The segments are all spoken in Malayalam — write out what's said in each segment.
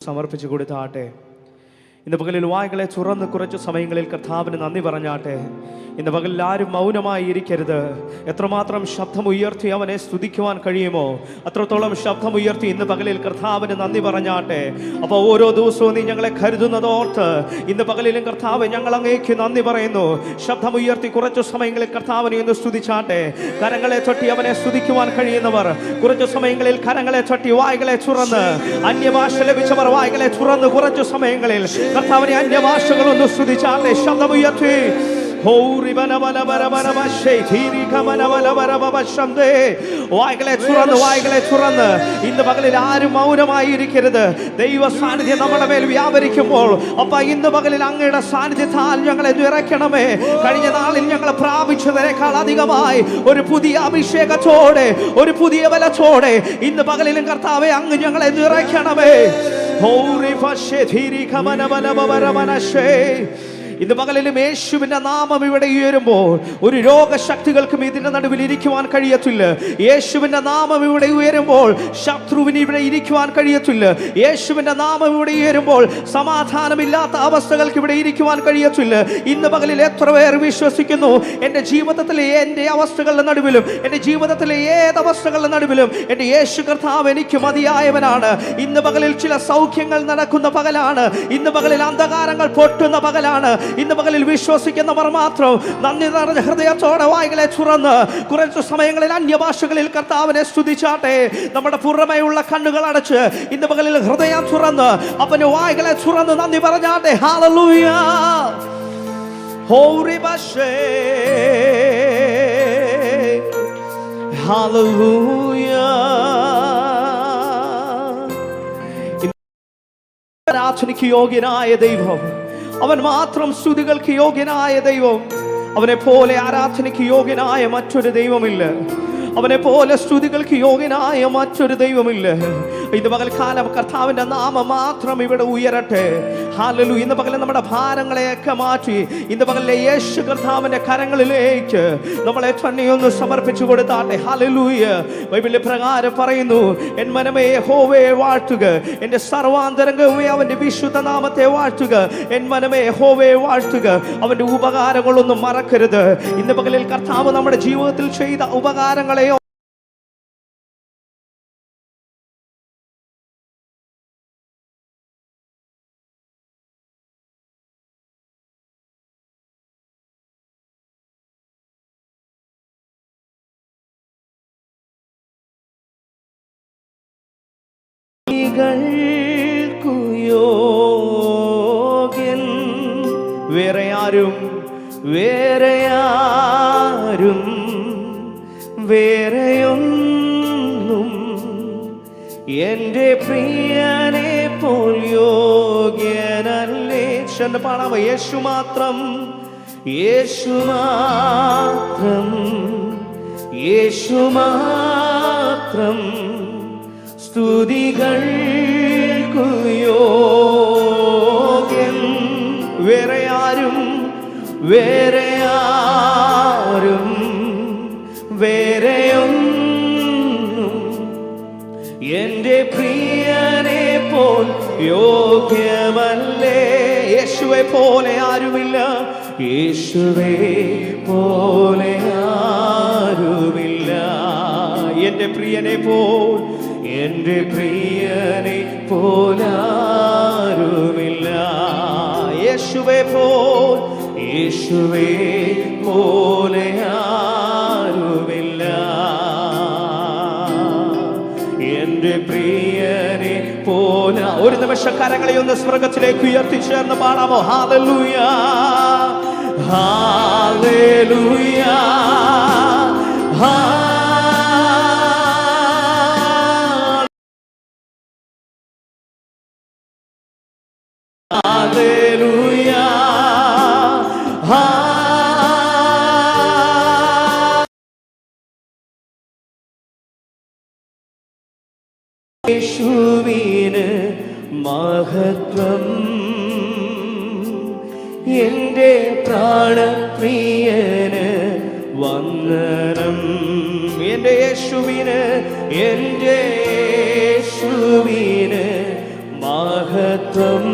സമർപ്പിച്ചു കൊടുത്താട്ടെ. ഇന്ന് പകലിൽ വായ്കളെ തുറന്ന് കുറച്ചു സമയങ്ങളിൽ കർത്താവിന് നന്ദി പറഞ്ഞാട്ടെ. ഇന്ന് പകലിൽ ആരും മൗനമായി ഇരിക്കരുത്. എത്രമാത്രം ശബ്ദം ഉയർത്തി അവനെ സ്തുതിക്കുവാൻ കഴിയുമോ അത്രത്തോളം ശബ്ദം ഉയർത്തി ഇന്ന് പകലിൽ കർത്താവിന് നന്ദി പറഞ്ഞാട്ടെ. അപ്പോൾ ഓരോ ദിവസവും നീ ഞങ്ങളെ കരുതുന്നതോർത്ത് ഇന്ന് പകലിലും കർത്താവ് ഞങ്ങൾ അങ്ങേക്ക് നന്ദി പറയുന്നു. ശബ്ദം ഉയർത്തി കുറച്ചു സമയങ്ങളിൽ കർത്താവിനെ ഒന്ന് സ്തുതിച്ചാട്ടെ. കരങ്ങളെ ചൊട്ടി അവനെ സ്തുതിക്കുവാൻ കഴിയുന്നവർ കുറച്ചു സമയങ്ങളിൽ കരങ്ങളെ ചൊട്ടി വായ്കളെ തുറന്ന്, അന്യഭാഷ ലഭിച്ചവർ വായ്കളെ തുറന്ന് കുറച്ചു സമയങ്ങളിൽ കർത്താവിനെ അന്യഭാഷകളൊന്ന് സ്തുതിച്ചാട്ടെ. ശബ്ദമുയർത്തി വായ്കളെ തുറന്ന് ഇന്ന് പകലിൽ ആരും മൗനമായി ഇരിക്കരുത്. ദൈവ സാന്നിധ്യം നമ്മുടെ മേൽ വ്യാപരിക്കുമ്പോൾ അപ്പ ഇന്ന് പകലിൽ അങ്ങയുടെ സാന്നിധ്യത്താൽ ഞങ്ങളെ നിറയ്ക്കണമേ. കഴിഞ്ഞ നാളിൽ ഞങ്ങൾ പ്രാപിച്ചതിനേക്കാൾ അധികമായി ഒരു പുതിയ അഭിഷേകത്തോടെ, ഒരു പുതിയ ബലത്തോടെ ഇന്ന് പകലിലും കർത്താവെ അങ്ങ് ഞങ്ങളെ നിറയ്ക്കണമേ. ഇന്ന് പകലിലും യേശുവിന്റെ നാമം ഇവിടെ ഉയരുമ്പോൾ ഒരു രോഗശക്തികൾക്കും ഇതിന്റെ നടുവിൽ ഇരിക്കുവാൻ കഴിയത്തില്ല. യേശുവിന്റെ നാമം ഇവിടെ ഉയരുമ്പോൾ ശത്രുവിന് ഇവിടെ ഇരിക്കുവാൻ കഴിയത്തില്ല. യേശുവിന്റെ നാമം ഇവിടെ ഉയരുമ്പോൾ സമാധാനമില്ലാത്ത അവസ്ഥകൾക്ക് ഇവിടെ ഇരിക്കുവാൻ കഴിയത്തില്ല. ഇന്ന് പകലിൽ എത്ര പേർ വിശ്വസിക്കുന്നു എൻ്റെ ജീവിതത്തിലെ എൻ്റെ അവസ്ഥകളുടെ നടുവിലും, എൻ്റെ ജീവിതത്തിലെ ഏതവസ്ഥകളുടെ നടുവിലും എൻ്റെ യേശു കർത്താവ് എനിക്ക് മതിയായവനാണ്. ഇന്ന് പകലിൽ ചില സൗഖ്യങ്ങൾ നടക്കുന്ന പകലാണ്. ഇന്ന് പകലിൽ അന്ധകാരങ്ങൾ പൊട്ടുന്ന പകലാണ്. ഇന്ന് പകലിൽ വിശ്വസിക്കുന്നവർ മാത്രം നന്ദി നിറഞ്ഞ ഹൃദയത്തോടെ വായ്കളെ തുറന്ന് കുറച്ചു സമയങ്ങളിൽ അന്യഭാഷകളിൽ കർത്താവിനെ സ്തുതിച്ചാട്ടെ. നമ്മുടെ പുറമേയുള്ള കണ്ണുകൾ അടച്ച് ഇന്ന് പകലിൽ ഹൃദയം തുറന്ന് അവന് വായ്കളെ തുറന്ന് നന്ദി പറഞ്ഞാട്ടെ. ഹല്ലേലൂയ, ഹോറിബശേ, ഹല്ലേലൂയ. ആരാധനയ്ക്ക് യോഗ്യനായ ദൈവം, അവൻ മാത്രം സ്തുതികൾക്ക് യോഗ്യനായ ദൈവം. അവനെ പോലെ ആരാധനയ്ക്ക് യോഗ്യനായ മറ്റൊരു ദൈവമില്ല. അവനെ പോലെ സ്തുതികൾക്ക് യോഗ്യനായ മറ്റൊരു ദൈവമില്ല. ഇന്ന് പകൽക്കാലം കർത്താവിന്റെ നാമം മാത്രം ഇവിടെ ഉയരട്ടെ. ഹല്ലേലൂയ. ഇന്ന് പകൽ നമ്മുടെ ഭാരങ്ങളെയൊക്കെ മാറ്റി ഇന്ന് പകലിലെ യേശു കർത്താവിന്റെ കരങ്ങളിലേക്ക് നമ്മളെ തന്നെയൊന്ന് സമർപ്പിച്ചു കൊടുത്താട്ടെ. ഹല്ലേലൂയ. ബൈബിളിൽ പ്രകാരം പറയുന്നു, എൻ മനമേ യഹോവയെ വാഴ്ത്തുക, എൻ്റെ സർവാന്തരംഗമേ അവന്റെ വിശുദ്ധ നാമത്തെ വാഴ്ത്തുക. എൻ മനമേ യഹോവയെ വാഴ്ത്തുക, അവന്റെ ഉപകാരങ്ങളൊന്നും മറക്കരുത്. ഇന്ന് പകലിൽ കർത്താവ് നമ്മുടെ ജീവിതത്തിൽ ചെയ്ത ഉപകാരങ്ങളെ യോഗ്യൻ വേറെ ആരും വേറെയൊന്നും എൻ്റെ പ്രിയനെ പോൽ യോഗ്യനല്ലേ. ചെന്ന് പാടാമോ? യേശു മാത്രം, യേശു മാത്രം, യേശു മാത്രം സ്തുതികൾക്കു യോഗ്യൻ. വേറെ ആരും വേറെയൊന്നും എൻ്റെ പ്രിയനെ പോൽ യോഗ്യമല്ലേ. യേശുവെ പോലെ ആരുമില്ല, യേശുവെ പോലെ ആരുമില്ല. എൻ്റെ പ്രിയനെ പോൽ, എൻ്റെ പ്രിയനെ പോലാരുമില്ല. യേശുവെ പോൽ, യേശുവെ പോലെ ആരുമില്ല. എൻ്റെ പ്രിയനെ പോല. ഒരു നിമിഷം കരങ്ങളെ ഒന്ന് സ്വർഗത്തിലേക്ക് ഉയർത്തിച്ചേർന്ന് പാടാമോ? ഹല്ലേലൂയ, ഹല്ലേലൂയ, ഹല്ലേലൂയ, യേശുവിന് മഹത്വം, എൻ്റെ പ്രാണപ്രിയന് വന്ദനം. എൻ്റെ യേശുവിന്, എൻ്റെ യേശുവിന് മഹത്വം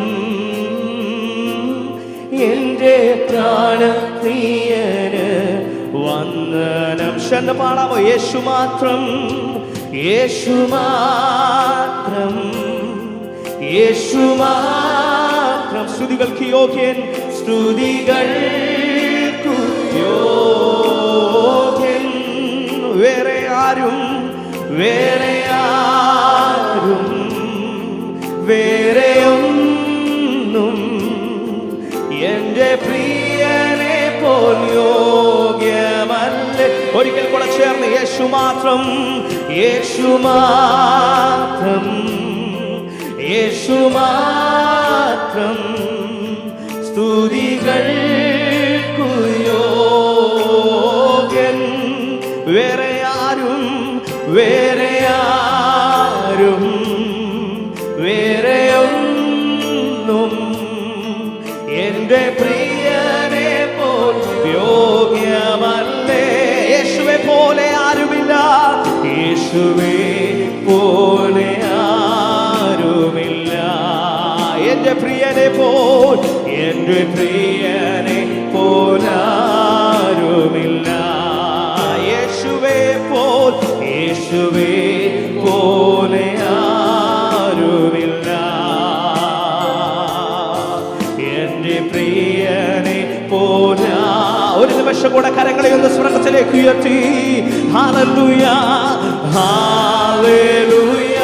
എൻ്റെ പ്രാണപ്രിയന് വന്ദനം. ചെന്ന് പാടാമോ? യേശു മാത്രം, യേശു മാത്രം, യേശു മാത്രം. സ്തുതികൾക്ക് യോഗ്യൻ, സ്തുതികൾക്കു യോഗ്യൻ. വേറെ ആരും, വേറെ ആരും, വേറെ ഒന്നും എൻ്റെ പ്രിയനെ പോൽ യോഗ്യമല്ല. ഒരിക്കൽ കൂടെ ചേർന്ന് യേശു മാത്രം, യേശു മാത്രം, യേശു മാത്രം. സ്തുതികൾക്കു യോഗ്യൻ. വേറെ ആരും, വേറെ ആരും, വേറെ ഒന്നും എൻ്റെ പ്രിയനെ പോൽ യോഗ്യമല്ലേ. യേശുവെ പോലെ ആരുമില്ല, യേശുവെ പോലെ ആരുമില്ല. എൻ്റെ പ്രിയനെ പോൽ, എൻ്റെ പ്രിയനെ പോലാരുമില്ല. യേശുവെ പോൽ, യേശുവെ പോലെ ആരുമില്ല. എൻ്റെ പ്രിയനെ പോലാ. ഒരു നിമിഷം കൂടെ കരങ്ങളെ ഒന്ന് സ്വർഗ്ഗത്തിലേക്ക് ഉയർത്തി. ഹല്ലേലൂയ, ഹല്ലേലൂയ,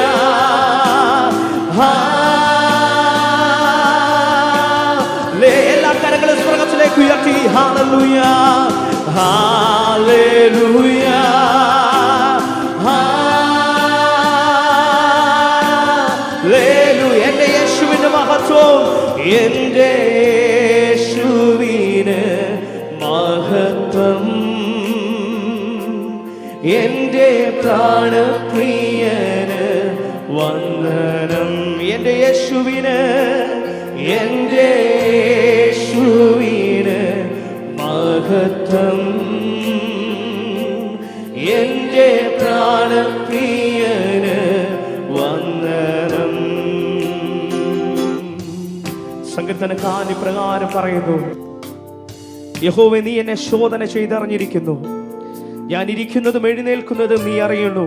എല്ലാ കരങ്ങളും സ്വർഗ്ഗത്തിലേക്ക് ഉയർത്തി. Hallelujah, hallelujah, hallelujah. എൻ്റെ യേശുവിൻ്റെ മഹത്വം, എൻ്റെ യേശുവിന് മഹത്വം, എൻ്റെ പ്രാണപ്രിയന് വന്ദനം. എൻ്റെ യേശുവിന്, എൻ്റെ യേശുവിന് മഹത്വം, എൻ്റെ പ്രാണപ്രിയന് വന്ദനം. സങ്കീർത്തനക്കാരൻ ഇപ്രകാരം പറയുന്നു: യഹോവേ, നീ എന്നെ ശോധന ചെയ്തറിഞ്ഞിരിക്കുന്നു. ഞാൻ ഇരിക്കുന്നതും എഴുന്നേൽക്കുന്നതും നീ അറിയുന്നു.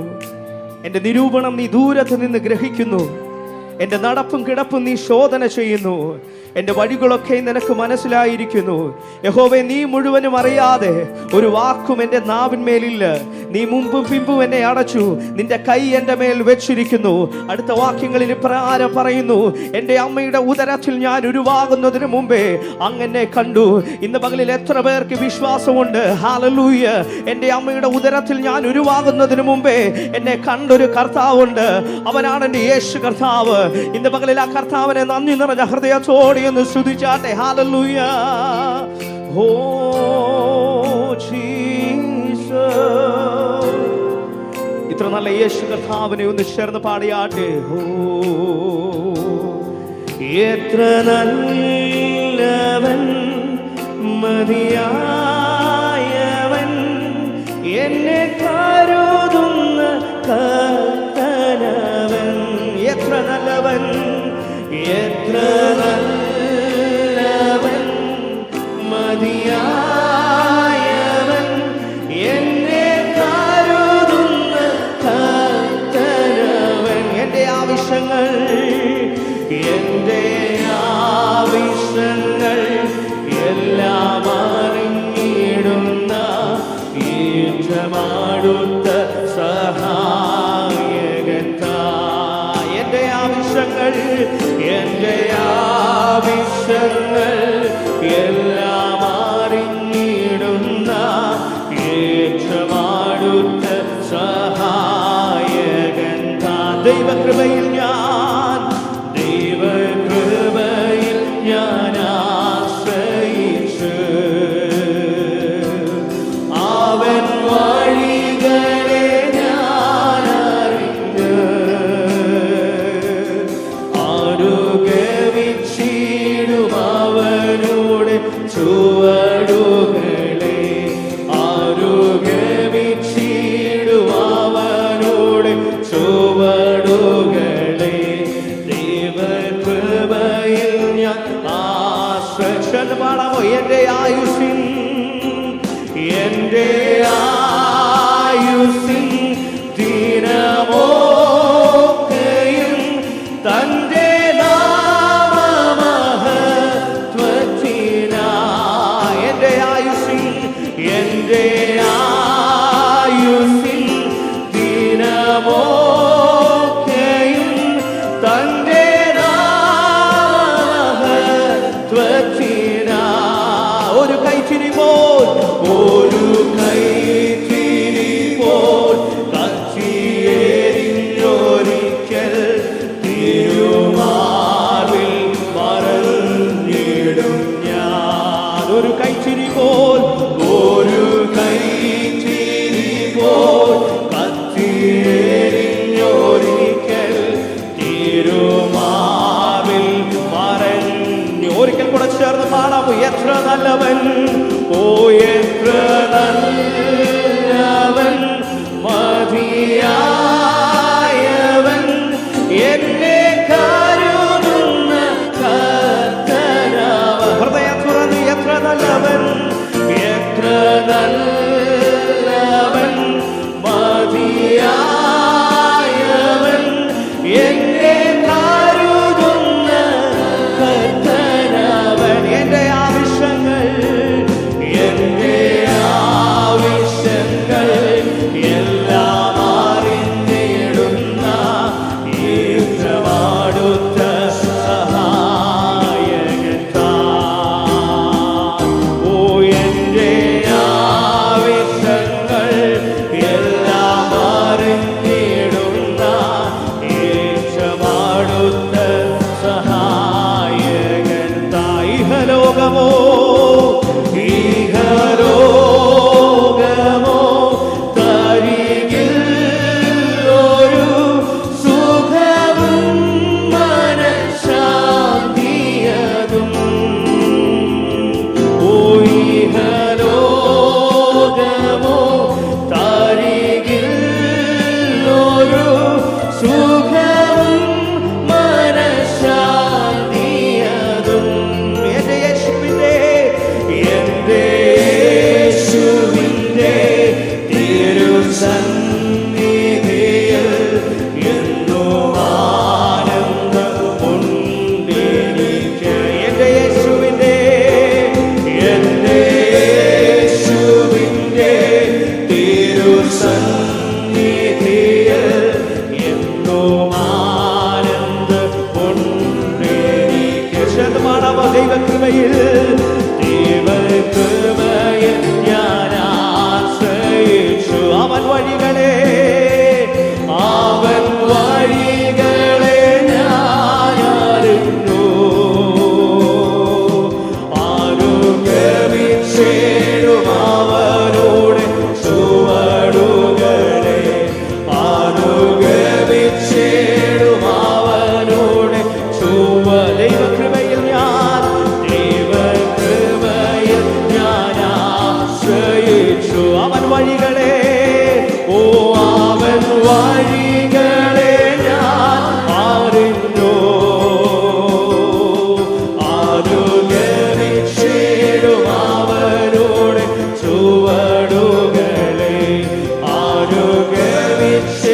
എൻ്റെ നിരൂപണം നീ ദൂരത്ത് നിന്ന് ഗ്രഹിക്കുന്നു. എൻ്റെ നടപ്പും കിടപ്പും നീ ശോധന ചെയ്യുന്നു. എൻ്റെ വഴികളൊക്കെ നിനക്ക് മനസ്സിലായിരിക്കുന്നു. യഹോവേ, നീ മുഴുവനും അറിയാതെ ഒരു വാക്കും എൻ്റെ നാവിന്മേലില്ല. നീ മുമ്പും പിമ്പും എന്നെ അടച്ചു, നിന്റെ കൈ എൻ്റെ മേൽ വെച്ചിരിക്കുന്നു. അടുത്ത വാക്യങ്ങളിൽ ഇപ്രകാരം പറയുന്നു: എൻ്റെ അമ്മയുടെ ഉദരത്തിൽ ഞാൻ ഉരുവാകുന്നതിന് മുമ്പേ അങ്ങനെ കണ്ടു. ഇന്ന് പകലിൽ എത്ര പേർക്ക് വിശ്വാസമുണ്ട്? ഹല്ലേലൂയ. എൻ്റെ അമ്മയുടെ ഉദരത്തിൽ ഞാൻ ഉരുവാകുന്നതിന് മുമ്പേ എന്നെ കണ്ടൊരു കർത്താവുണ്ട്. അവനാണ് എൻ്റെ യേശു കർത്താവ്. ഇന്ന് പകലിൽ ആ കർത്താവിനെ നന്ദി നിറഞ്ഞ ഹൃദയത്തോടെ ഒന്ന് സ്തുതിച്ചാട്ടെ. ഹല്ലേലൂയ. Oh Jesus. ഇത്ര നല്ല യേശു കർത്താവിനെ ഒന്ന് ചേർന്ന് പാടിയാട്ടെ. ഓ എത്ര നല്ലവൻ, മതിയായവൻ, എന്നെ കരുതുന്ന കർത്തനവൻ. എത്ര നല്ലവൻ, എത്ര നല്ലവൻ, മതിയായവൻ, എന്നെ കരുതുന്ന കർത്തനവൻ. എൻ്റെ ആവശ്യങ്ങൾ, എൻ്റെ ആവശ്യങ്ങൾ എല്ലാം അറിഞ്ഞിടുന്ന ഏറ്റമാടുത്ത സഹായകൻ. എൻ്റെ ആവശ്യങ്ങൾ, എൻ്റെ ആവശ്യങ്ങൾ എല്ലാം അറിഞ്ഞിടുന്ന ഏറ്റമാടുത്ത സഹായകൻ. ദൈവകൃപയിൽ ഞാൻ, ദൈവകൃപയിൽ ഞാൻ ആശ്രയിക്കുന്നു. ചേർന്ന് പാടാമോ? എൻ്റെ ആയുസ്സിൻ എൻ്റെ ആയുസ്സിൻ ദിനമൊക്കെയും തൻ്റെ നാമമഹത്വത്തിനായി എൻ്റെ ആയുസ്സിൻ ദിനമൊക്കെയും തൻ്റെ നാമമഹത്വത്തിനായി ഒരു കൈച്ചിരി പോൽ കച്ചിയേരിഞ്ഞൊരിക്കൽ തിരുമാറിൽ മറഞ്ഞിടും ഞാൻ. ഒരു കൈച്ചിരി പോൽ കച്ചിയേരിഞ്ഞൊരിക്കൽ തിരുമാറിൽ മറഞ്ഞു. ഒരിക്കൽ കൂടെ ചേർന്ന് പാടാമോ? എത്ര നല്ലവൻ, ഓ എത്ര നല്ലവൻ, മതിയായവൻ, എന്നെ കരുതുന്ന കർത്താവ്. ഹൃദയം തുറന്ന് എത്ര നല്ലവൻ, എത്ര നല്ലവൻ, മതിയായവൻ, എന്നെ കരുതുന്ന കർത്താവൻ. എൻ്റെ ആവശ്യങ്ങൾ എല്ലാം അറിഞ്ഞിടുന്ന ഏറ്റവുമടുത്ത സഹായകൻ താൻ. ഓ എൻ്റെ ആവശ്യങ്ങൾ എല്ലാം അറിഞ്ഞിടുന്ന ഏറ്റവുമടുത്ത സഹായകൻ താൻ. ഇഹലോകമോ തരികിൽ ഒരു സുഖവും മനഃശാന്തിയതും. ഇഹലോകമോ തരികിൽ ഒരു സുഖവും മനഃശാന്തിയതും. എൻ്റെ യേശുവിൻ്റെ തിരുസന്നിധിയിൽ എന്നും ആനന്ദമുണ്ടെനിക്ക്. എൻ്റെ യേശുവിൻ്റെ തിരുസന്നിധിയിൽ എന്നും ആനന്ദമുണ്ടെനിക്ക്. ശതമാനമോ ദൈവകൃപയിൽ ഞാൻ ആശ്രയിച്ചു. അവൻ വഴികളെ ഞാൻ അറിഞ്ഞു. അനുഗമിച്ചേടും അവനോട് ചുവടുകളെ, അനുഗമിച്ചേടും അവനോട് ദൈവകൃപയിൽ ഞാൻ ആശ്രയിച്ചു. അവൻ വഴികളെ, ഓ അവൻ വഴികളെ ഞാൻ അറിഞ്ഞു. അനുഗമിച്ചിടും അവനോട് ചുവടുകളെ, അനുഗമിച്ചിടും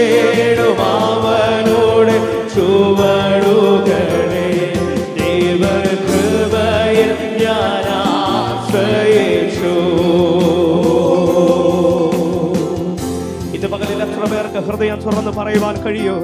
അവനോട് ചുവടുകളെ. ദൈവകൃപയിൽ ഞാൻ ആശ്രയിച്ചു. ഇന്ന് പകലിൽ എത്ര പേർക്ക് ഹൃദയം തുറന്ന് പറയുവാൻ കഴിയോ?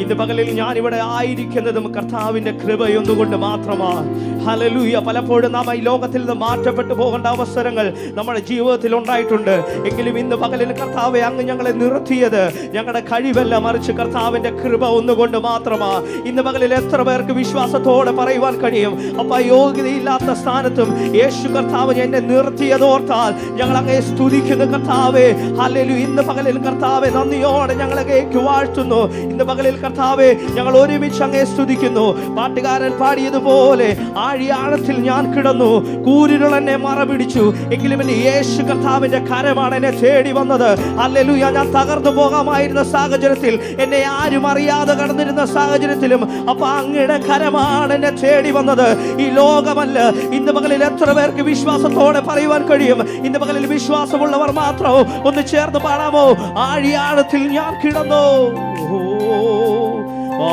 ഇന്ന് പകലിൽ ഞാൻ ഇവിടെ ആയിരിക്കുന്നതും കർത്താവിന്റെ കൃപയൊന്നുകൊണ്ട് മാത്രമാണ്. ഹല്ലേലൂയ. പലപ്പോഴും നാം ഈ ലോകത്തിൽ നിന്ന് മാറ്റപ്പെട്ടു പോകേണ്ട അവസരങ്ങൾ നമ്മുടെ ജീവിതത്തിൽ ഉണ്ടായിട്ടുണ്ട്. എങ്കിലും ഇന്ന് പകലിൽ കർത്താവെ അങ്ങ് ഞങ്ങളെ നിർത്തിയത് ഞങ്ങളുടെ കഴിവല്ല, മറിച്ച് കർത്താവിന്റെ കൃപ ഒന്നുകൊണ്ട് മാത്രമാണ്. ഇന്ന് പകലിൽ എത്ര പേർക്ക് വിശ്വാസത്തോടെ പറയുവാൻ കഴിയും, അപ്പ യോഗ്യതയില്ലാത്ത സ്ഥാനത്തും യേശു കർത്താവ് എന്നെ നിർത്തിയതോർത്താൽ ഞങ്ങൾ അങ്ങേ സ്തുതിക്കുന്നു കർത്താവെ. ഹല്ലേലൂയ. ഇന്ന് പകലിൽ കർത്താവെ നന്ദിയോടെ ഞങ്ങളെ വാഴ്ത്തുന്നു. ഇന്ന് പകലിൽ കർത്താവെ ഞങ്ങൾ ഒരുമിച്ച് അങ്ങേ സ്തുതിക്കുന്നു. പാട്ടുകാരൻ പാടിയതുപോലെ ആഴിയാഴത്തിൽ ഞാൻ കിടന്നു, കൂരിരുൾ എന്നെ മറപിടിച്ചു, എങ്കിലും എന്റെ യേശു കർത്താവിന്റെ കരമാണ് എന്നെ തേടി വന്നത്. ഹല്ലേലൂയ. ഞാൻ തകർന്നു പോകാമായിരുന്ന സാഹചര്യത്തിൽ, എന്നെ ആരും അറിയാതെ കടന്നിരുന്ന സാഹചര്യത്തിലും അപ്പൊ അങ്ങയുടെ കരമാണ് എന്നെ തേടി വന്നത്. ഈ ലോകമല്ല, ഇന്ന് പകലിൽ എത്ര പേർക്ക് വിശ്വാസത്തോടെ പറയുവാൻ കഴിയും? ഇന്ന് പകലിൽ വിശ്വാസമുള്ളവർ മാത്രം ഒന്ന് ചേർന്ന് പാടാമോ? ആഴിയാഴത്തിൽ ഞാൻ കിടന്നു,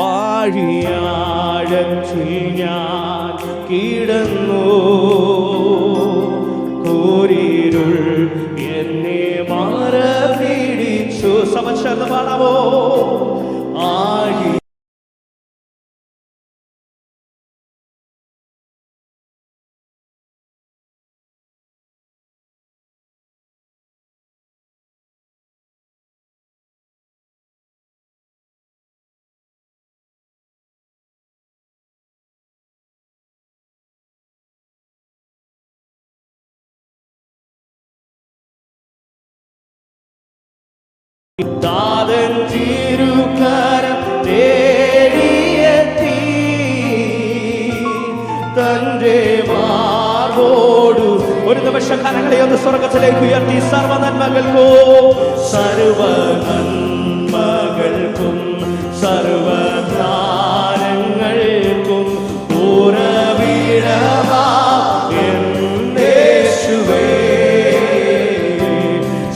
ആഴിയാഴത്തിൽ ഞാൻ കിടന്നു, കൂരിരുൾ എന്നെ മറപിടിച്ചു. സമചേർന്ന് പാടാമോ? ആഴി താതൻ തിരുകരം തേടിയെത്തി, തന്റെ മാർവോടു ഒരു നിമിഷം കരങ്ങളെ ഒന്ന് സ്വർഗത്തിലേക്ക് ഉയർത്തി. സർവനന്മകൾക്കും സർവനന്മകൾക്കും സർവദാനങ്ങൾക്കും ഉറവിടമാം യേശുവേ,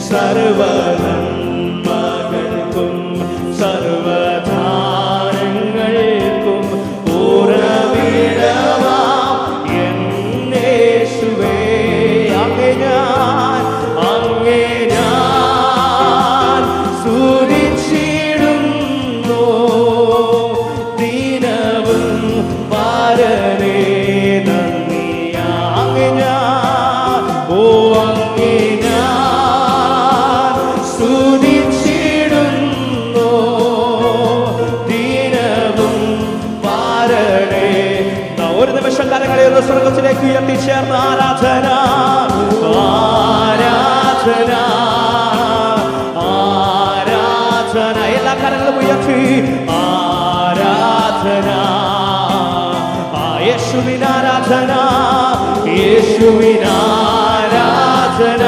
സർവനന്മകൾക്കും സർവദാനങ്ങൾക്കും ഉറവിടമാം യേശുവേ. അങ്ങേ ഞാൻ സ്തുതിച്ചിടുന്നു, ദിനവും പാരനേ നന്ദിയ. അങ്ങേ ഞാൻ സ്തുതിച്ചിടുന്നു, ദിനവും പാരണേ. ഒരു നിമിഷം കരങ്ങളെ ഒന്ന് സ്വർഗത്തിലേക്ക് ഉയർത്തി ചേർന്ന് ആരാധന, ആരാധന, ആരാധന. എല്ലാ കരങ്ങളും ഉയർത്തി ആരാധന, യേശുവിനാരാധന, യേശുവിനാരാധന,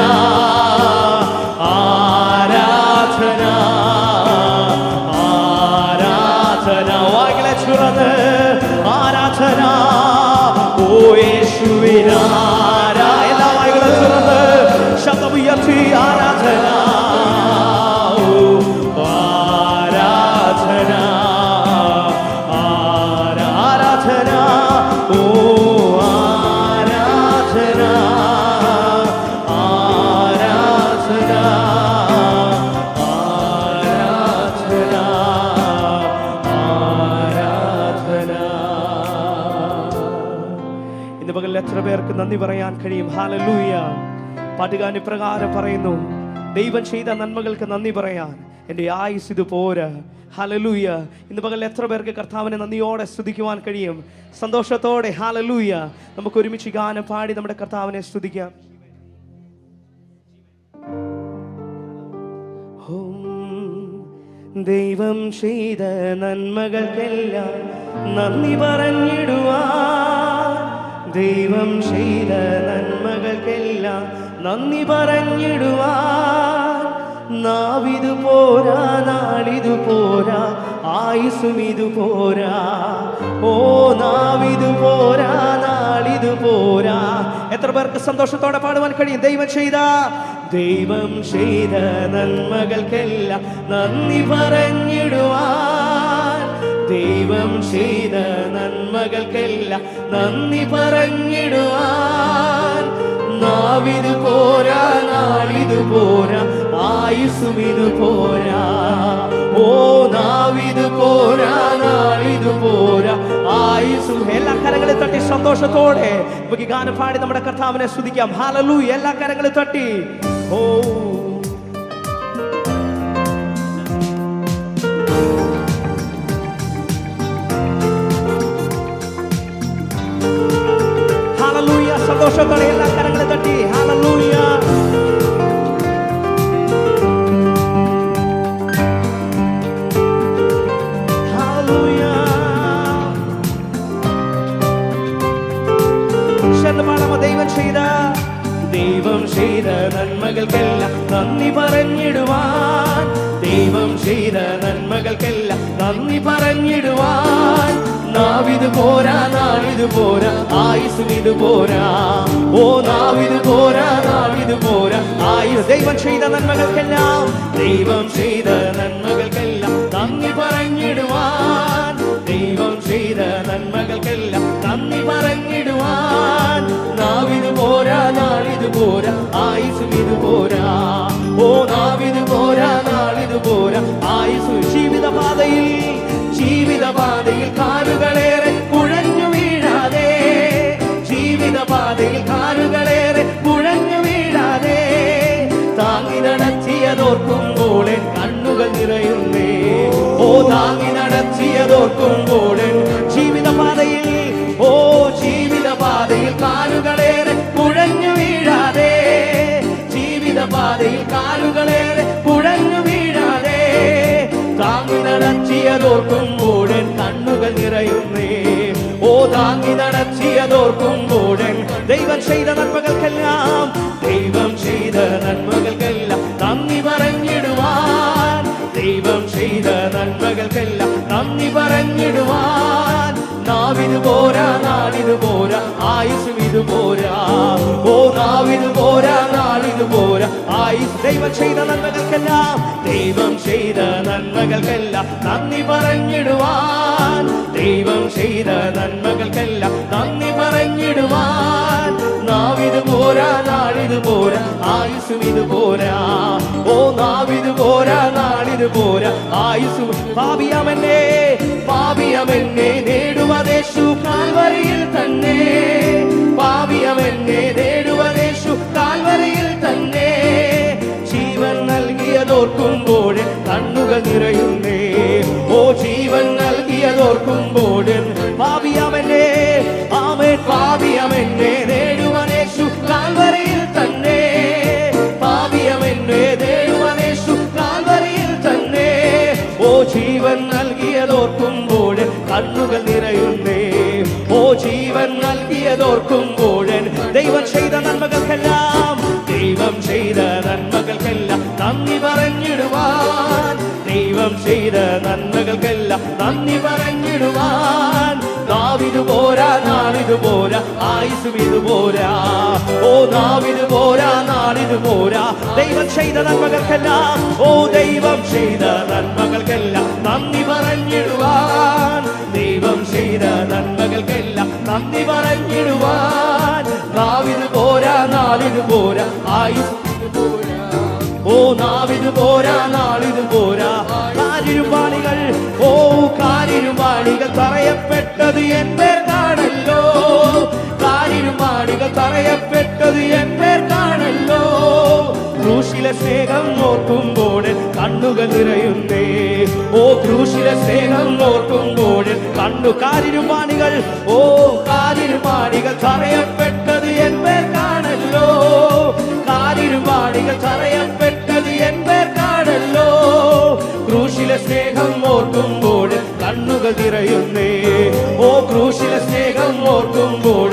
ആരാധന, ആരാധന. വായികളെ ചുറന്ന് ആരാധന, ഓ യേശുവിനാരാധന. എല്ലാ വായികളെ ചുറന്ന് ശബ്ദമുയർത്തി ആരാധന, ഓ ആരാധന, ആരാധന, ഓ ആരാധന, ആരാധന, ആരാധന, ആരാധന. ഇന്ന് പകൽ എത്ര പേർക്ക് നന്ദി പറയാൻ കഴിയും? ഹല്ലേലൂയ. പാട്ടുകാരൻ ഇപ്രകാരം പറയുന്നു, ദൈവം ചെയ്ത നന്മകൾക്ക് നന്ദി പറയാൻ എൻ്റെ ആയുസ് ഇത് പോരാ. ഹല്ലേലൂയ. ഇന്ന് പകൽ എത്ര പേർക്ക് കർത്താവിനെ നന്ദിയോടെ സ്തുതിക്കുവാൻ കഴിയും? സന്തോഷത്തോടെ ഹല്ലേലൂയ. നമുക്ക് ഒരുമിച്ച് ഗാനം പാടി നമ്മുടെ കർത്താവിനെ സ്തുതിക്കാം. ദൈവം ചെയ്ത നന്മകൾക്കെല്ലാം നന്ദി പറഞ്ഞിടുവാൻ, ദൈവം ചെയ്ത നന്മകൾക്കെല്ലാം നന്ദി പറഞ്ഞിടുവാൻ. നാവിതു പോരാ, നാളിതു പോരാ, ആയുസും ഇതു പോരാ. ഓ നാവിതു പോരാ, നാളിതു പോരാ. എത്ര പേർക്ക് സന്തോഷത്തോടെ പാടുവാൻ കഴിയും? ദൈവം ചെയ്ത നന്മകൾക്കെല്ലാം നന്ദി പറഞ്ഞിടുവാൻ, ദൈവം ചെയ്ത നന്മകൾക്കെല്ലാം നന്ദി പറഞ്ഞിടുവാൻ. നാവിതു പോരാ, നാളിതു പോരാ, ആയുസും ഇതു പോരാ. ഓ നാവിതു പോരാ, നാളിതു പോരാ, ആയുസും. എല്ലാ കരങ്ങളെ തട്ടി സന്തോഷത്തോടെ നമുക്ക് ഗാനം പാടി നമ്മുടെ കർത്താവിനെ സ്തുതിക്കാം. ഹല്ലേലൂയ. എല്ലാ കരങ്ങളെ തട്ടി ഓ ഹല്ലേലൂയ. സന്തോഷത്തോടെ എല്ലാ കരങ്ങളെ തട്ടി ഹല്ലേലൂയ. ഹല്ലേലൂയ. ശരണമാണമ ദൈവം ചെയ്ത നന്മകൾക്കെല്ലാം നന്ദി പറഞ്ഞിടുവാൻ, ദൈവം ചെയ്ത നന്മകൾക്കെല്ലാം നന്ദി പറഞ്ഞിടുവാൻ. നാവിത് പോരാ, നാളിത് പോരാ, ആയുസ്സും ഇത് പോരാ. ഓ നാവിത് പോരാ, നാളിത് പോരാ, ആയുസ്. ദൈവം ചെയ്ത നന്മകൾക്കെല്ലാം, ദൈവം ചെയ്ത നന്മകൾക്കെല്ലാം നന്ദി പറഞ്ഞിടുവാൻ, ദൈവം ചെയ്ത നന്മകൾക്കെല്ലാം നന്ദി പറഞ്ഞിടുവാൻ. നാവിത് പോരാ, നാളിത് പോരാ, ആയുസ്സും ഇത് പോരാ. ഓ നാവിത് പോരാ, നാളിത് പോരാ, ആയുസ്സു. ജീവിതപാതയിൽ, ജീവിതപാതയിൽ കാലുകളേറെ കുഴഞ്ഞു വീഴാതെ, ജീവിതപാതയിൽ കാലുകളേറെ കുഴഞ്ഞു വീഴാതെ, താങ്ങി നടത്തിയതോർക്കുമ്പോൾ കണ്ണുകൾ നിറയുന്നേ. ഓ താങ്ങി നടത്തിയതോർക്കുമ്പോൾ ജീവിതപാതയിൽ, ഓ ജീവിതപാതയിൽ കാലുകളേറെ കുഴഞ്ഞു വീഴാതെ, ജീവിതപാതയിൽ കാലുകളേറെ കുഴഞ്ഞു വീഴാതെ, താങ്ങി നടത്തിയതോർക്കുമ്പോൾ കണ്ണുകൾ നിറയുന്നേ. ഓ താങ്ങി നടത്തിയതോർക്കുമ്പോൾ ദൈവം ചെയ്ത നന്മകൾക്കെല്ലാം, ദൈവം ചെയ്ത നന്മകൾക്കെല്ലാം നന്ദി പറഞ്ഞിടുവാൻ, ദൈവം ചെയ്ത നന്മകൾക്കെല്ലാം നന്ദി പറഞ്ഞിടുവാൻ. നാവിത് പോരാ, നാളിത് പോരാ, ആയുസ്സും ഇത് പോരാ. ഓ നാവിത് പോരാ, നാളിത് പോരാ, ആയുസ്. ദൈവം ചെയ്ത നന്മകൾക്കെല്ലാം, ദൈവം ചെയ്ത നന്മകൾക്കെല്ലാം നന്ദി പറഞ്ഞിടുവാൻ, ദൈവം ചെയ്ത നന്മകൾക്കെല്ലാം നന്ദി പറഞ്ഞിടുവാൻ. നാവിത് പോരാ, നാളിത് പോരാ, ആയുസ്സും ഇത് പോരാ. ഓ നാവിത് പോരാ, നാളിത് പോരാ, ആയുസ്സും. പാപിയമെന്നെ, പാപിയമെന്നെ നേടുവതേശു കാൽവരിയിൽ തന്നെ, പാപിയമെന്നെ നേടുവതേശു കാൽവരിയിൽ തന്നെ. ജീവൻ നൽകിയതോർക്കുമ്പോൾ കണ്ണുകൾ നിറയുന്നേ. ഓ ജീവൻ നൽകിയതോർക്കുമ്പോൾ പാപിയമെന്നെ, ആമേൻ, പാപിയമെന്നെ നേടുവതേശു കാൽവരിയിൽ തന്നെ, പാപിയമെന്നെ നേടുവതേശു കാൽവരിയിൽ തന്നെ. ഓ ജീവൻ നൽകിയതോർക്കുമ്പോൾ കണ്ണുകൾ നിറയുന്നേ. ഓ ജീവൻ നൽകിയതോർക്കുമ്പോൾ ദൈവം ചെയ്ത നന്മകൾക്കെല്ലാം, ദൈവം ചെയ്ത നന്മകൾക്കെല്ലാം നന്ദി പറഞ്ഞിടുവാൻ, ദൈവം ചെയ്ത നന്മകൾക്കെല്ലാം നന്ദി പറഞ്ഞിടുവാൻ. നാവിത് പോരാ, നാളിത് പോരാ, ആയുസ്സും ഇത് പോരാ. ഓ നാവിത് പോരാ, നാളിത് പോരാ, ദൈവം ചെയ്ത നന്മകൾക്കെല്ലാം, ഓ ദൈവം ചെയ്ത നന്മകൾക്കെല്ലാം നന്ദി പറഞ്ഞിടുവാൻ, ദൈവം ചെയ്ത നന്മകൾക്കെല്ലാം നന്ദി പറഞ്ഞിടുവാൻ. നാവിത് പോരാ, നാളിത് പോരാ, ആയുസ് പോരാ. ഓ നാവിത് പോരാ, നാളിത് പോരാ, കാരിരുമ്പാണികൾ, ഓ കാരിരുമ്പാണികൾ തറയപ്പെട്ടത് എൻ പേർക്കാണല്ലോ, കാരിരുമ്പാണികൾ തറയപ്പെട്ടത് എൻ പേർക്കാണല്ലോ. ക്രൂശിലെ സ്നേഹം ഓർക്കുമ്പോൾ കണ്ണുകൾ നിറയുന്നേ. ഓ ക്രൂശിലെ സ്നേഹം ഓർക്കുമ്പോൾ കണ്ണു. കാരിരുമ്പാണികൾ, ഓ കാരിരുമ്പാണികൾ തറയപ്പെട്ടത് എൻ പേർക്കാണല്ലോ, കാരിരുമ്പാണികൾ തറയപ്പെട്ടത് എൻ പേർക്കാണല്ലോ. ക്രൂശിലെ സ്നേഹം ഓർക്കുമ്പോൾ കണ്ണുകൾ നിറയുന്നേ. ഓ ക്രൂശിലെ സ്നേഹം ഓർക്കുമ്പോൾ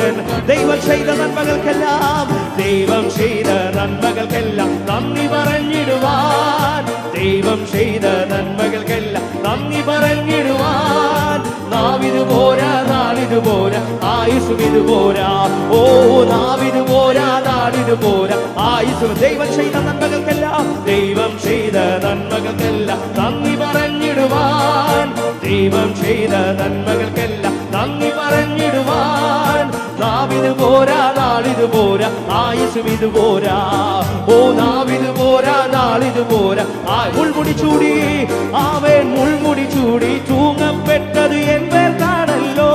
ദൈവം ചെയ്ത നന്മകൾക്കെല്ലാം, ദൈവം ചെയ്ത നന്മകൾക്കെല്ലാം നന്ദി പറഞ്ഞിടുവാൻ, ദൈവം ചെയ്ത നന്മകൾക്കെല്ലാം നന്ദി പറഞ്ഞിടുവാൻ. നാവിത് പോരാ, നാളിത് പോരാ, ആയുസ്സും ഇത് പോരാ. ഓ നാവിത് പോരാ, നാളിത് പോരാ, ആയുസ്സും. ദൈവം ചെയ്ത നന്മകൾക്കെല്ലാം, ദൈവം ചെയ്ത നന്മകൾക്കെല്ലാം നന്ദി പറഞ്ഞിടുവാൻ, ദൈവം ചെയ്ത നന്മകൾക്കെല്ലാം നന്ദി പറഞ്ഞിടുവാൻ. നാവിത് പോരാ, നാളിത് പോരാ, ആയുസ്സും ഇത് പോരാ. ഓ നാവിത് പോരാ, നാളിത് പോരാ, മുൾമുടി ചൂടി, ആമേൻ, മുൾമുടി ചൂടി തൂങ്ങപ്പെട്ടത് എൻ പേർക്കാണല്ലോ,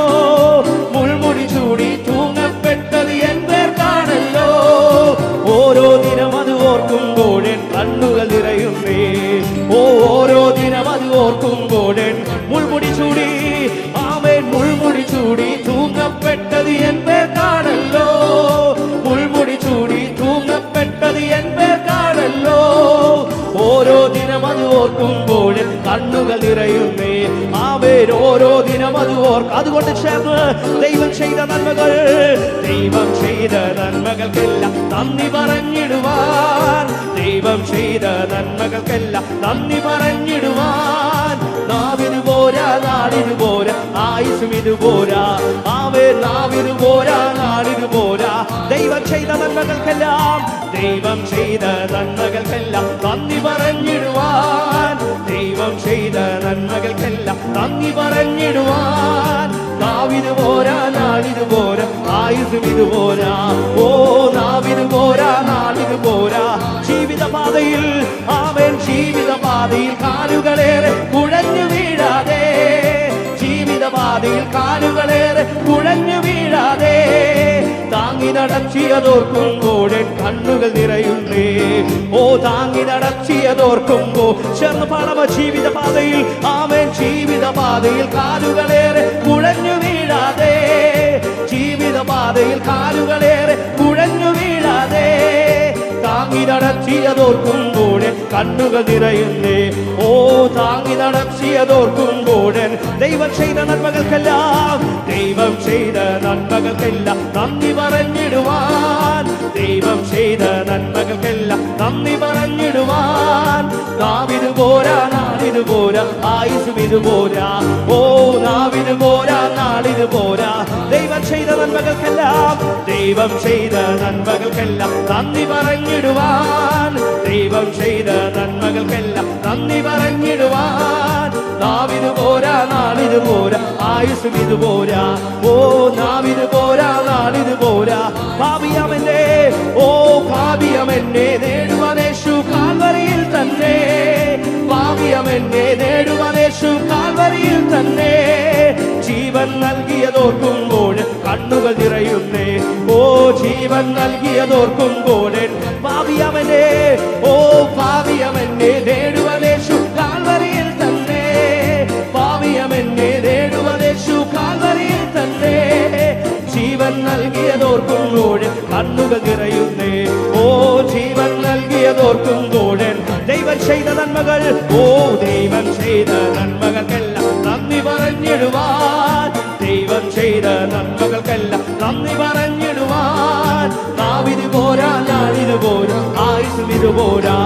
മുൾമുടി ചൂടി തൂങ്ങപ്പെട്ടത് എൻ പേർക്കാണല്ലോ. ഓരോ ദിനം അത് ഓർക്കുമ്പോൾ കണ്ണുകൾ നിറയുന്നേ. ഓ ഓരോ ദിനം അത് ഓർക്കുമ്പോൾ മുൾമുടി ചൂടി, ആമേൻ, മുൾമുടി ചൂടി തൂങ്ങപ്പെട്ടത് എൻ പേർക്കാണല്ലോ, മുൾമുടി ചൂടി തൂങ്ങപ്പെട്ടത് എൻ പേർക്കാണല്ലോ. ഓരോ ദിനം അത് ഓർക്കുമ്പോൾ കണ്ണുകൾ നിറയുന്നേ. ആമേൻ, ഓരോ ദിനം അത് ഓർക്കും. അതുകൊണ്ട് ചേർന്ന് ദൈവം ചെയ്ത നന്മകൾ, ദൈവം ചെയ്ത നന്മകൾക്കെല്ലാം നന്ദി പറഞ്ഞിടുവാൻ, ദൈവം ചെയ്ത നന്മകൾക്കെല്ലാം നന്ദി പറഞ്ഞിടുവാൻ. നാവിന് പോരാ, നാളിന് നാളിത് പോരാ, ആയുസും ഇത് പോരാ. ആവേ നാവിത് പോരാ, നാളിത് പോരാ. ദൈവം ചെയ്ത നന്മകൾക്കെല്ലാം, ദൈവം ചെയ്ത നന്മകൾക്കെല്ലാം നന്ദി പറഞ്ഞിടുവാൻ, ദൈവം ചെയ്ത നന്മകൾക്കെല്ലാം നന്ദി പറഞ്ഞിടുവാൻ. നാവിന് പോരാ, നാളിത് പോരാ, ആയുസും ഇത് പോരാ. ഓ നാവിന് പോരാ, നാളിത് പോരാ. ജീവിതപാതയിൽ ആമേൻ, ജീവിതപാതയിൽ കാലുകളേറെ കുഴഞ്ഞു വീഴാതെ, ജീവിതപാതയിൽ കാലുകളേറെ കുഴഞ്ഞു വീഴാതെ താങ്ങി നടത്തിയതോർക്കുമ്പോൾ കണ്ണുകൾ നിറയുന്നേ. ഓ താങ്ങി നടത്തിയതോർക്കുമ്പോൾ ചേർന്ന് പാടവ. ജീവിതപാതയിൽ ആമേൻ, ജീവിതപാതയിൽ കാലുകളേറെ കുഴഞ്ഞു വീഴാതെ, ജീവിതപാതയിൽ കാലുകളേറെ കുഴഞ്ഞു വീഴാതെ താങ്ങി നടത്തിയതോർക്കുമ്പോൾ കണ്ണുകൾ നിറയുന്നേ. ഓ താങ്ങി നടത്തിയതോർക്കുമ്പോൾ ദൈവം ചെയ്ത നന്മകൾക്കെല്ലാം, ദൈവം ചെയ്ത നന്മകൾക്കെല്ലാം നന്ദി പറഞ്ഞിടുവാൻ, ദൈവം ചെയ്ത നന്മകൾക്കെല്ലാം നന്ദി പറഞ്ഞിടുവാൻ. നാവിന് പോരാ, നാളിന് പോരാ, ആയുസും ഇത് പോരാ. ഓ നാവിന് പോരാ, നാളിന് പോരാ. ദൈവം ചെയ്ത നന്മകൾക്കെല്ലാം, ദൈവം ചെയ്ത നന്മകൾക്കെല്ലാം നന്ദി പറഞ്ഞിടുവാൻ, ദൈവം ചെയ്ത നന്മകൾക്കെല്ലാം നന്ദി പറഞ്ഞിടുവാൻ. നാവിന് പോരാ, നാളിന് പോരാ, ആയുസും ഇത് പോരാ. ഓ നാവിന് പോരാ, നാളിന് പോരാ. ഭാവിയമെന്നെ, ഓ ഭാവിയമെന്നെ നേടുവാനേശു കാൽവരിയിൽ തന്നെ, ഭാവിയമെന്നെ നേടുവാനേശു കാൽവരിയിൽ തന്നെ. ജീവൻ നൽകിയതോർക്കുമ്പോൾ കണ്ണുകൾ നിറയുന്നേ. ഓ ജീവൻ നൽകിയതോർക്കുമ്പോൾ ഭാവിയമെന്നെ, ഓ ഭാവിയമെന്നെ നേടുവാനേശു കാൽവരിയിൽ തന്നെ, ഭാവിയമെന്നെ നേടുവാനേശു കാൽവരിയിൽ തന്നെ. ജീവൻ നൽകിയതോർക്കുമ്പോൾ കണ്ണുകൾ നിറയുന്നേ. ഓ ജീവൻ നൽകിയതോർക്കുമ്പോൾ ദൈവം ചെയ്ത നന്മകൾ, ഓ ദൈവം ചെയ്ത നന്മകൾക്കെല്ലാം നന്ദി പറഞ്ഞിടുവാൻ, ദൈവം ചെയ്ത നന്മകൾക്കെല്ലാം നന്ദി പറഞ്ഞിടുവാൻ. നാവിന് പോരാ, നാളിന് പോരാ, ആയുസും ഇത് പോരാ.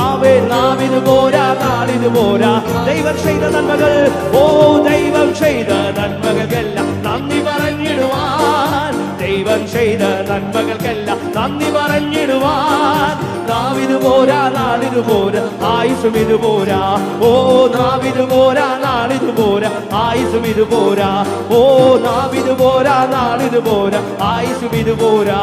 ആവേ നാവിന് പോരാ, നാളിന് പോരാ. ദൈവം ചെയ്ത നന്മകൾ, ഓ ദൈവം ചെയ്ത നന്മകൾക്കെല്ലാം നന്ദി പറഞ്ഞിടുവാൻ, ദൈവം ചെയ്ത നന്മകൾക്കെല്ലാം നന്ദി പറഞ്ഞിടുവാൻ. നാവിന് പോരാ, നാളിന് പോരാ, ആയുസും ഇത് പോരാ. ഓ നാവിന് പോരാ, നാളിന് പോരാ, ആയുസും ഇത് പോരാ. ഓ നാവിന് പോരാ, നാളിന് പോരാ, ആയുസും ഇത് പോരാ.